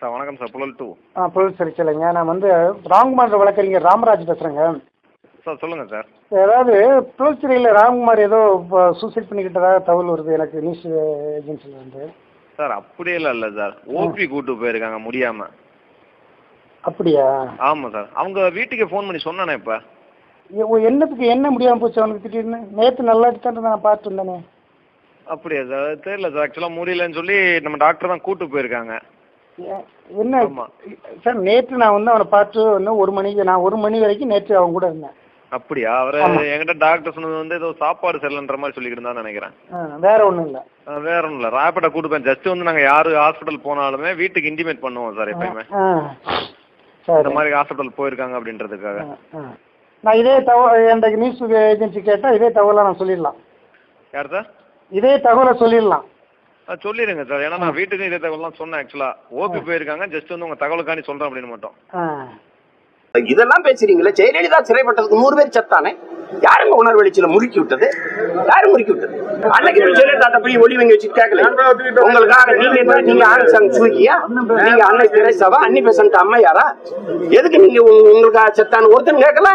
Sir வணக்கம் sir. Puzhal 2. Puzhal சரி சொல்லுங்க. நான் ராம்குமார் வழக்கறிஞர் ராமராஜ் பேசுகிறேங்க. சார் சொல்லுங்கள் சார். ஏதாவது புழல் சிறையில் ராம்குமார் ஏதோ சூசைட் பண்ணிக்கிட்டதா தகவல் வருது எனக்கு நியூஸ் ஏஜென்சியில் சார் அப்படியெல்லாம் இல்லை சார். ஓபி கூட்டு போயிருக்காங்க முடியாமல். அப்படியா? ஆமாம் சார். அவங்க வீட்டுக்கு ஃபோன் பண்ணி சொன்னானே இப்போ. என்னத்துக்கு என்ன முடியாமல் போச்சு அவனுக்கு திடீர்னு? நேற்று நல்லா எடுத்தான்னு நான் பார்த்து இருந்தேனே. அப்படியா சார்? தெரியல சார். ஆக்சுவலாக முடியலன்னு சொல்லி நம்ம டாக்டர் தான் கூட்டு போயிருக்காங்க. என்ன சார் நேற்று நான் அவனை பார்த்து ஒரு மணி வரைக்கும் நேற்று அவங்க கூட இருந்தேன். அப்படியா? அவர் என்கிட்ட டாக்டர் சொன்னது ஏதோ சாப்பாடு சரியில்லைன்ற மாதிரி சொல்லிக்கிட்டு நினைக்கிறேன். வேற ஒன்றும் இல்லை. வேற ஒன்றும் இல்லை. ராப்பிட்ட கூட்டு போய் ஜஸ்ட் நாங்கள் யார் ஹாஸ்பிட்டல் போனாலுமே வீட்டுக்கு இன்டிமேட் பண்ணுவோம் சார் எப்பயுமே. இந்த மாதிரி ஹாஸ்பிட்டல் போயிருக்காங்க அப்படின்றதுக்காக. நான் இதே அந்த நியூஸ் ஏஜென்சி கேட்டால் இதே தகவலை நான் சொல்லிடலாம். யார் சார்? இதே தகவலை சொல்லிடலாம். சொல்லிடுங்க சார். ஏன்னா நான் வீட்டுக்கு இதே தகவலாம் சொன்னேன். ஆக்சுவலாக ஓபி போயிருக்காங்க. ஜஸ்ட் உங்க தகவலுக்காண்டி சொல்றேன் அப்படின்னு மட்டும். இதெல்லாம் பேசுறீங்களே. ஜெயலலிதா சிறைப்பட்டதுக்கு 100 பேர் செத்தானே. யாருங்க உணர்வு வெளிச்சில முறுக்கி விட்டது? யாரு முறுக்கி விட்டது? அன்னைக்கு ஜெயலலிதா போய் ஒளி வாங்கி வச்சு கேட்கல. உங்களுக்காக நீங்க ஆனந்த் சூக்கியா, நீங்க அன்னை தெரேசாவா, அன்னி பெசன்ட் அம்மையாரா? எதுக்கு நீங்க உங்களுக்காக செத்தான்னு ஒருத்தன் கேட்கல?